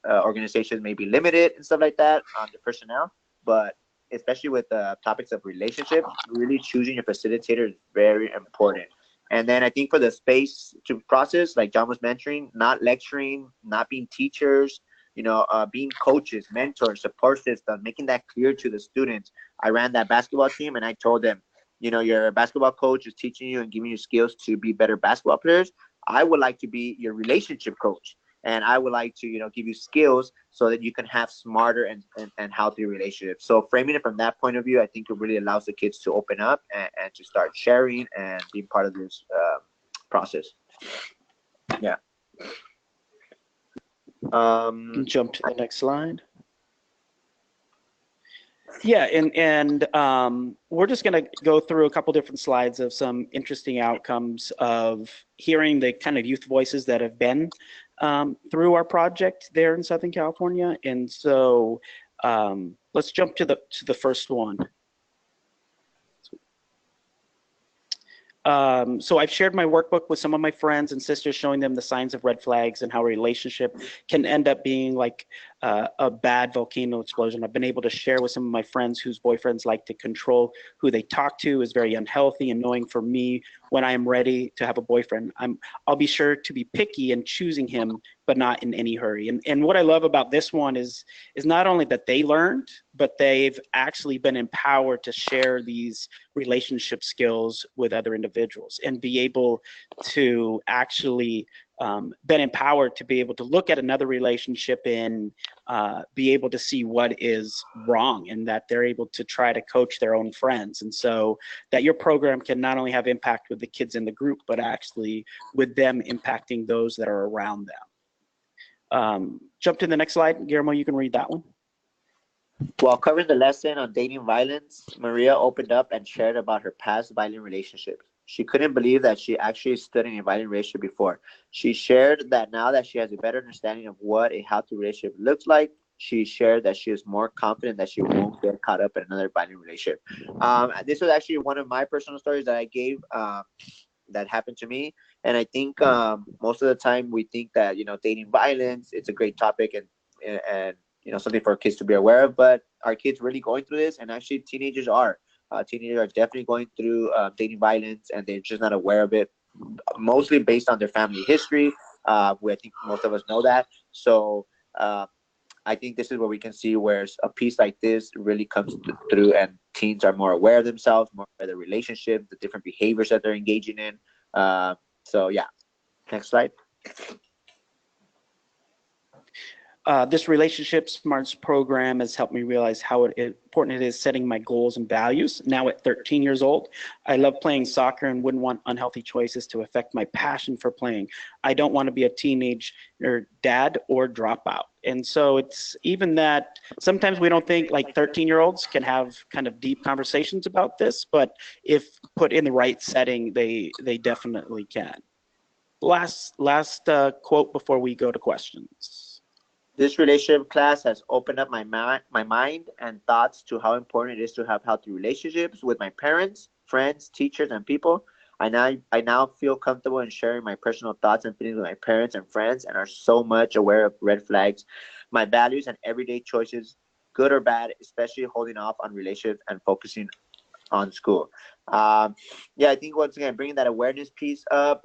organizations may be limited and stuff like that on the personnel, but especially with the topics of relationship, really choosing your facilitator is very important. And then I think for the space to process, like John was mentioning, not lecturing, not being teachers, being coaches, mentors, support system, making that clear to the students. I ran that basketball team, and I told them, your basketball coach is teaching you and giving you skills to be better basketball players. I would like to be your relationship coach, and I would like to, give you skills so that you can have smarter and healthy relationships. So framing it from that point of view, I think it really allows the kids to open up and to start sharing and being part of this process. Yeah. Jump to the next slide. Yeah, and we're just going to go through a couple different slides of some interesting outcomes of hearing the kind of youth voices that have been through our project there in Southern California. And so let's jump to the first one. So I've shared my workbook with some of my friends and sisters, showing them the signs of red flags and how a relationship can end up being like a bad volcano explosion. I've been able to share with some of my friends whose boyfriends like to control who they talk to is very unhealthy, and knowing for me, when I am ready to have a boyfriend, I'll be sure to be picky in choosing him, but not in any hurry. And what I love about this one is not only that they learned, but they've actually been empowered to share these relationship skills with other individuals and be able to actually been empowered to be able to look at another relationship and be able to see what is wrong, and that they're able to try to coach their own friends. And so that your program can not only have impact with the kids in the group, but actually with them impacting those that are around them. Jump to the next slide. Guillermo, you can read that one. While covering the lesson on dating violence, Maria opened up and shared about her past violent relationships. She couldn't believe that she actually stood in a violent relationship before. She shared that now that she has a better understanding of what a healthy relationship looks like, she shared that she is more confident that she won't get caught up in another violent relationship. This was actually one of my personal stories that I gave that happened to me. And I think most of the time we think that, dating violence, it's a great topic and something for kids to be aware of, but are kids really going through this? And actually teenagers are. Teenagers are definitely going through dating violence, and they're just not aware of it, mostly based on their family history. I think most of us know that. So I think this is where we can see where a piece like this really comes through, and teens are more aware of themselves, more aware of their relationship, the different behaviors that they're engaging in. So yeah, next slide. This Relationship Smarts program has helped me realize how important it is setting my goals and values. Now at 13 years old, I love playing soccer and wouldn't want unhealthy choices to affect my passion for playing. I don't want to be a teenage dad or dropout. And so it's even that sometimes we don't think like 13-year-olds can have kind of deep conversations about this, but if put in the right setting, they definitely can. Last quote before we go to questions. This relationship class has opened up my mind and thoughts to how important it is to have healthy relationships with my parents, friends, teachers, and people. I now feel comfortable in sharing my personal thoughts and feelings with my parents and friends, and are so much aware of red flags, my values, and everyday choices, good or bad, especially holding off on relationships and focusing on school. I think once again, bringing that awareness piece up,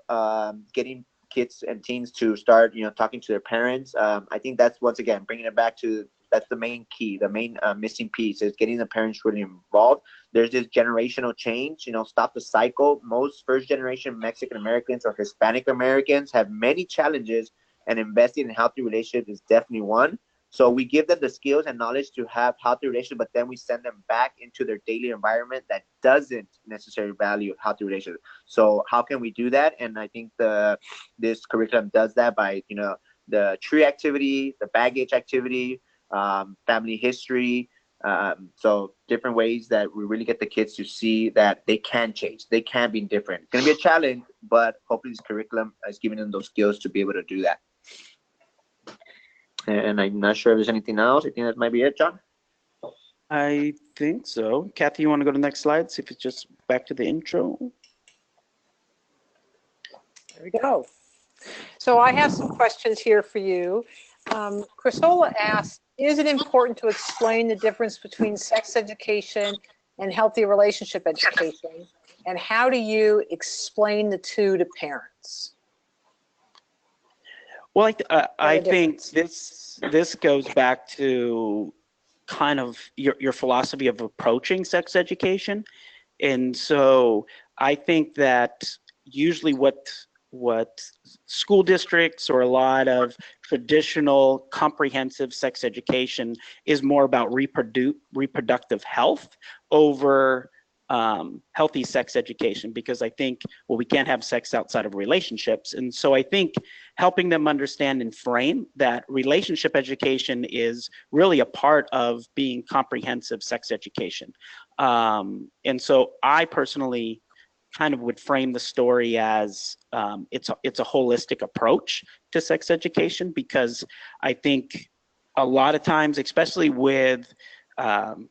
getting kids and teens to start, talking to their parents. I think that's, once again, bringing it back to, that's the main key, the main missing piece is getting the parents really involved. There's this generational change, stop the cycle. Most first generation Mexican Americans or Hispanic Americans have many challenges, and investing in healthy relationships is definitely one. So we give them the skills and knowledge to have healthy relationships, but then we send them back into their daily environment that doesn't necessarily value healthy relationships. So how can we do that? And I think this curriculum does that by, the tree activity, the baggage activity, family history. So different ways that we really get the kids to see that they can change. They can be different. It's going to be a challenge, but hopefully this curriculum is giving them those skills to be able to do that. And I'm not sure if there's anything else. I think that might be it, John. I think so. Kathy, you want to go to the next slide? See if it's just back to the intro. There we go. So I have some questions here for you. Chrysola asked, is it important to explain the difference between sex education and healthy relationship education? And how do you explain the two to parents? Well, I think this goes back to kind of your philosophy of approaching sex education. And so I think that usually what school districts or a lot of traditional comprehensive sex education is more about reproductive health over healthy sex education, because I think, well, we can't have sex outside of relationships. And so I think helping them understand and frame that relationship education is really a part of being comprehensive sex education. And so I personally kind of would frame the story as it's a holistic approach to sex education, because I think a lot of times, especially with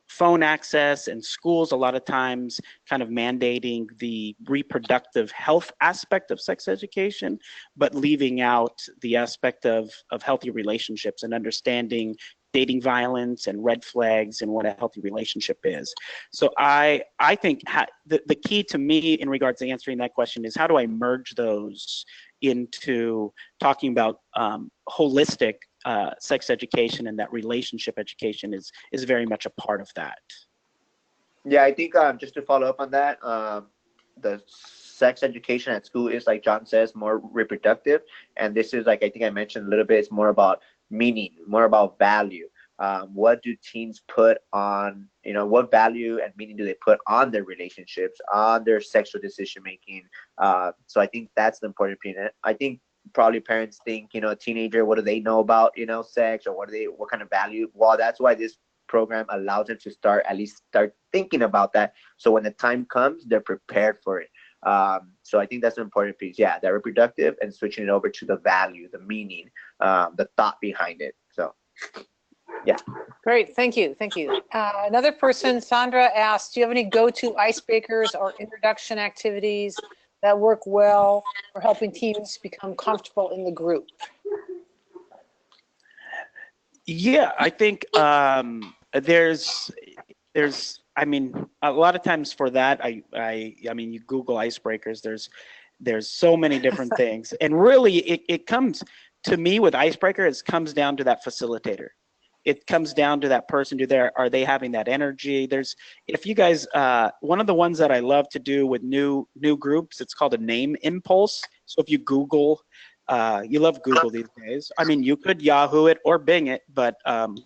phone access and schools, a lot of times kind of mandating the reproductive health aspect of sex education, but leaving out the aspect of healthy relationships and understanding dating violence and red flags and what a healthy relationship is. So I think the key to me in regards to answering that question is, how do I merge those into talking about holistic sex education, and that relationship education is very much a part of that. Yeah, I think just to follow up on that, the sex education at school is, like John says, more reproductive. And this is, like I think I mentioned a little bit, it's more about meaning, more about value. What do teens put on, what value and meaning do they put on their relationships, on their sexual decision making? So I think that's the important piece. I think probably parents think, a teenager, what do they know about, sex, or what kind of value? Well, that's why this program allows them to at least start thinking about that. So when the time comes, they're prepared for it. So I think that's an important piece. Yeah, they're reproductive and switching it over to the value, the meaning, the thought behind it. So, yeah. Great, thank you, thank you. Another person, Sandra, asked, do you have any go-to icebreakers or introduction activities that work well for helping teens become comfortable in the group? Yeah, I think there's I mean, a lot of times for that, I mean, you Google icebreakers, there's so many different things. And really it comes to me with icebreaker, it comes down to that facilitator. It comes down to that person. Are they having that energy? If you guys, one of the ones that I love to do with new groups, it's called a name impulse. So if you Google, you love Google these days. I mean, you could Yahoo it or Bing it, but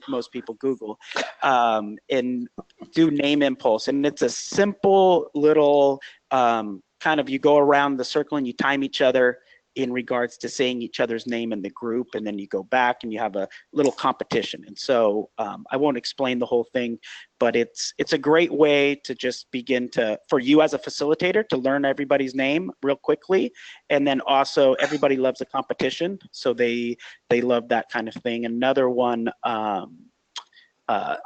most people Google, and do name impulse. And it's a simple little kind of, you go around the circle and you time each other in regards to saying each other's name in the group, and then you go back and you have a little competition. And so I won't explain the whole thing, but it's a great way to just begin for you as a facilitator to learn everybody's name real quickly. And then also everybody loves a competition, so they love that kind of thing. Another one,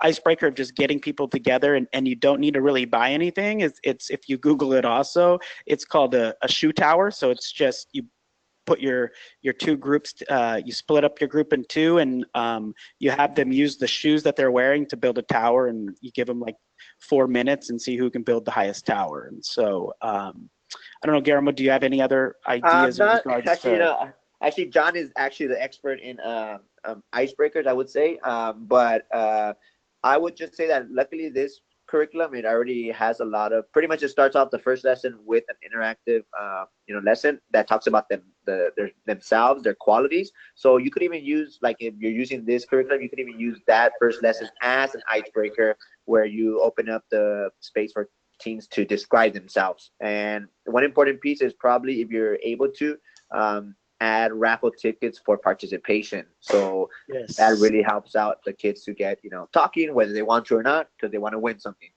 icebreaker of just getting people together, and you don't need to really buy anything. It's if you Google it also, it's called a shoe tower. So it's just, you put your two groups, you split up your group in two, and you have them use the shoes that they're wearing to build a tower, and you give them like 4 minutes and see who can build the highest tower. And so I don't know, Guillermo, do you have any other ideas in regards actually, to... Actually, John is actually the expert in icebreakers, I would say. But I would just say that luckily this curriculum, it already has a lot of, pretty much it starts off the first lesson with an interactive lesson that talks about themselves, their qualities. So you could even use, like if you're using this curriculum, you could even use that first lesson as an icebreaker, where you open up the space for teens to describe themselves. And one important piece is probably, if you're able to, add raffle tickets for participation. So Yes. that really helps out the kids to get, talking, whether they want to or not, because they want to win something.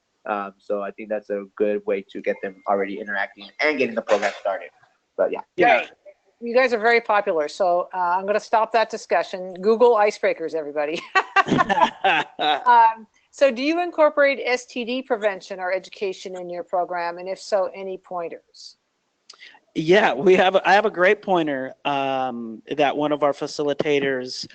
So I think that's a good way to get them already interacting and getting the program started. But yeah. Great. You guys are very popular, so I'm going to stop that discussion. Google icebreakers, everybody. So do you incorporate STD prevention or education in your program? And if so, any pointers? Yeah, I have a great pointer that one of our facilitators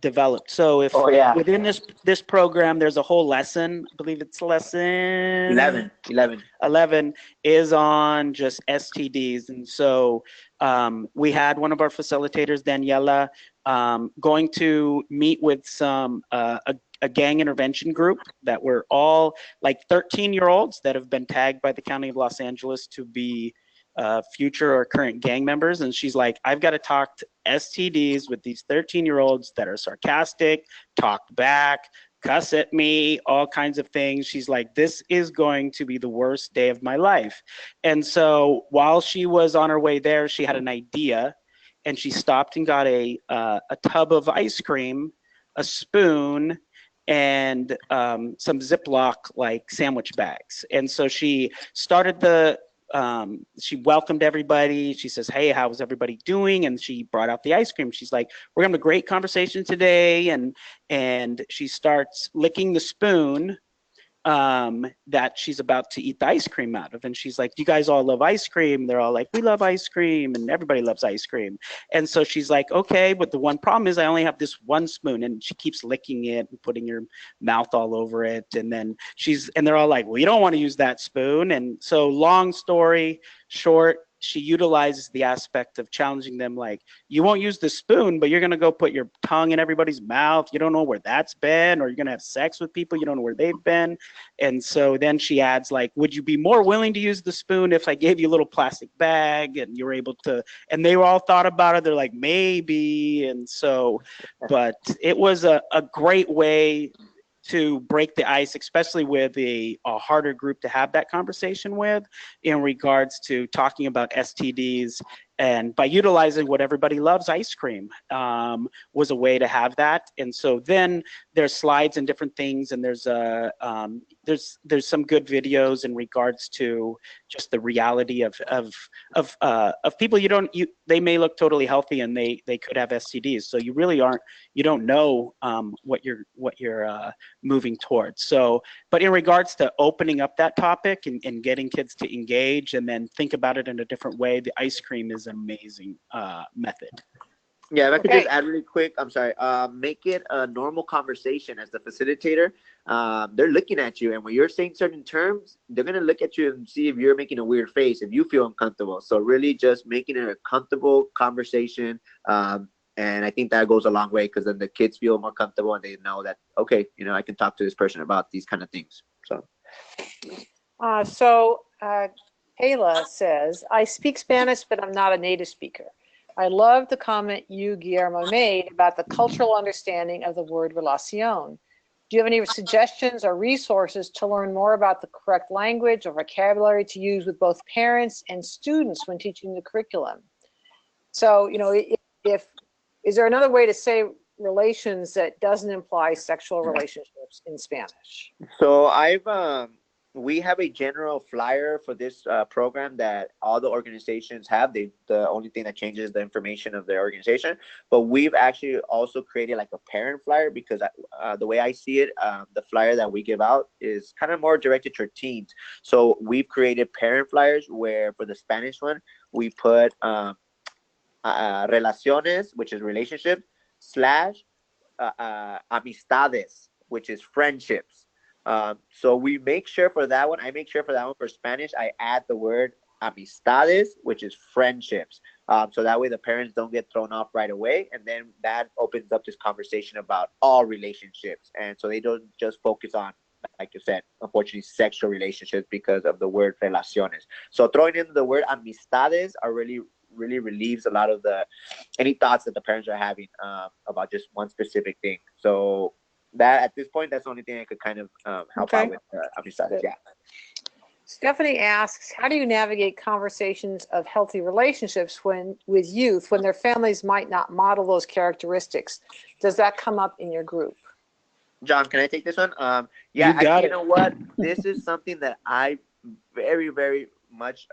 developed. So within this program, there's a whole lesson. I believe it's lesson 11 is on just STDs. And so we had one of our facilitators, Daniela, going to meet with a gang intervention group that were all like 13-year-olds that have been tagged by the County of Los Angeles to be future or current gang members. And she's like, I've got to talk to STDs with these 13-year-olds that are sarcastic, talk back, cuss at me, all kinds of things. She's like, this is going to be the worst day of my life. And so while she was on her way there, she had an idea, and she stopped and got a tub of ice cream, a spoon, and some Ziploc like sandwich bags. And so she started she welcomed everybody. She says, hey, how's everybody doing? And she brought out the ice cream. She's like, we're having a great conversation today. And she starts licking the spoon that she's about to eat the ice cream out of. And she's like, do you guys all love ice cream? They're all like, we love ice cream, and everybody loves ice cream. And so she's like, okay, but the one problem is I only have this one spoon. And she keeps licking it and putting her mouth all over it. And then they're all like, well, you don't want to use that spoon. And so long story short, she utilizes the aspect of challenging them, like, you won't use the spoon, but you're going to go put your tongue in everybody's mouth. You don't know where that's been, or you're going to have sex with people. You don't know where they've been. And so then she adds, like, would you be more willing to use the spoon if I gave you a little plastic bag and you were able to, and they were all thought about it. They're like, maybe. And so, but it was a great way to break the ice, especially with a harder group to have that conversation with in regards to talking about STDs. And by utilizing what everybody loves, ice cream, was a way to have that. And so then there's slides and different things, and there's some good videos in regards to just the reality of people they may look totally healthy and they could have STDs. So you really you don't know what you're moving towards. So, but in regards to opening up that topic and getting kids to engage and then think about it in a different way, the ice cream is an amazing method. Yeah, if I could just add really quick, I'm sorry, make it a normal conversation as the facilitator. They're looking at you, and when you're saying certain terms, they're going to look at you and see if you're making a weird face, if you feel uncomfortable. So really just making it a comfortable conversation. And I think that goes a long way, because then the kids feel more comfortable and they know that, okay, I can talk to this person about these kind of things. So Kayla says, I speak Spanish, but I'm not a native speaker. I love the comment you, Guillermo, made about the cultural understanding of the word relación. Do you have any suggestions or resources to learn more about the correct language or vocabulary to use with both parents and students when teaching the curriculum? So, is there another way to say relations that doesn't imply sexual relationships in Spanish? So we have a general flyer for this program that all the organizations have. The only thing that changes is the information of their organization. But we've actually also created like a parent flyer, because the way I see it, the flyer that we give out is kind of more directed to teens. So we've created parent flyers where for the Spanish one, we put relaciones, which is relationship, / amistades, which is friendships. So we make sure for that one, I make sure for that one for Spanish, I add the word amistades, which is friendships. So that way the parents don't get thrown off right away. And then that opens up this conversation about all relationships. And so they don't just focus on, like you said, unfortunately, sexual relationships because of the word relaciones. So throwing in the word amistades really relieves a lot of any thoughts that the parents are having about just one specific thing. So that at this point, that's the only thing I could kind of help out with amistades. Yeah. Stephanie asks, how do you navigate conversations of healthy relationships with youth when their families might not model those characteristics? Does that come up in your group? John, can I take this one? You know what? This is something that I very, very much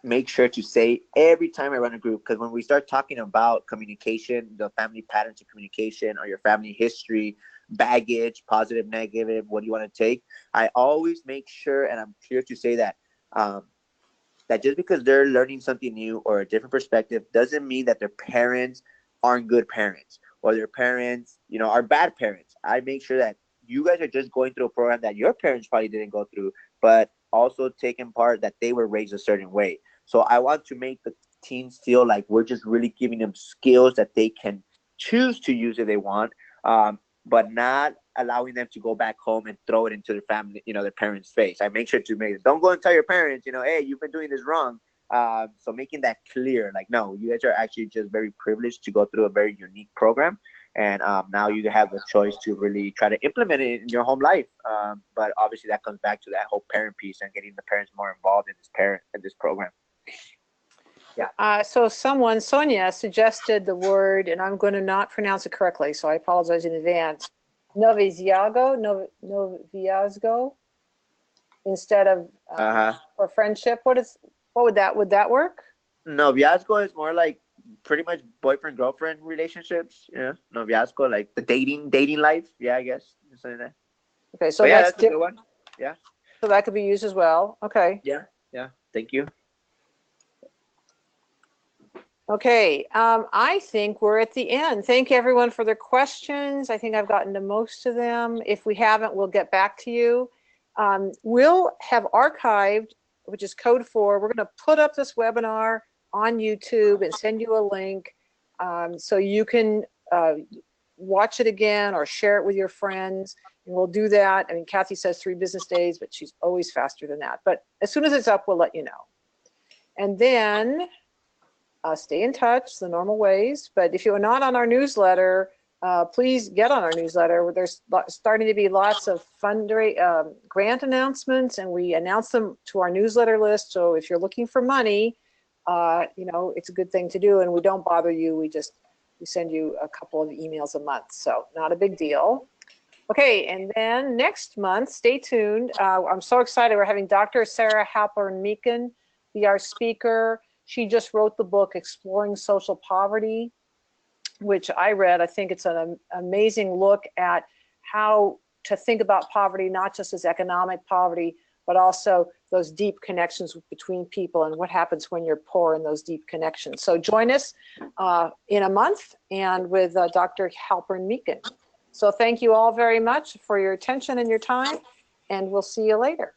make sure to say every time I run a group, because when we start talking about communication, the family patterns of communication, or your family history, baggage, positive, negative, what do you want to take, I always make sure, and I'm clear to say that that just because they're learning something new or a different perspective doesn't mean that their parents aren't good parents, or their parents, are bad parents. I make sure that you guys are just going through a program that your parents probably didn't go through, but also taking part that they were raised a certain way. So I want to make the teens feel like we're just really giving them skills that they can choose to use if they want, but not allowing them to go back home and throw it into their family, their parents' face. I make sure to don't go and tell your parents, hey, you've been doing this wrong. So making that clear, like, no, you guys are actually just very privileged to go through a very unique program. And now you have the choice to really try to implement it in your home life. But obviously that comes back to that whole parent piece and getting the parents more involved in this program. Yeah. So Sonia suggested the word, and I'm going to not pronounce it correctly, so I apologize in advance. Noviazgo, instead of for friendship. Would that work? Noviazgo is more like pretty much boyfriend girlfriend relationships. Noviazgo, like the dating life. Yeah, I guess something like that. Okay, so that's a good one. Yeah. So that could be used as well. Okay. Yeah. Thank you. Okay, I think we're at the end. Thank everyone for their questions. I think I've gotten to most of them. If we haven't, we'll get back to you. We'll have archived which is code 4. We're going to put up this webinar on YouTube and send you a link so you can watch it again or share it with your friends. And we'll do that. I mean, Kathy says 3 business days, but she's always faster than that. But as soon as it's up, we'll let you know. And then stay in touch the normal ways. But if you're not on our newsletter, please get on our newsletter. There's starting to be lots of grant announcements, and we announce them to our newsletter list. So if you're looking for money, you know, it's a good thing to do, and we don't bother you. We send you a couple of emails a month, so not a big deal. Okay, and then next month, stay tuned. I'm so excited. We're having Dr. Sarah Halpern-Meakin be our speaker. She just wrote the book, Exploring Social Poverty, which I read. I think it's an amazing look at how to think about poverty, not just as economic poverty, but also those deep connections between people and what happens when you're poor in those deep connections. So join us in a month and with Dr. Halpern-Meakin. So thank you all very much for your attention and your time, and we'll see you later.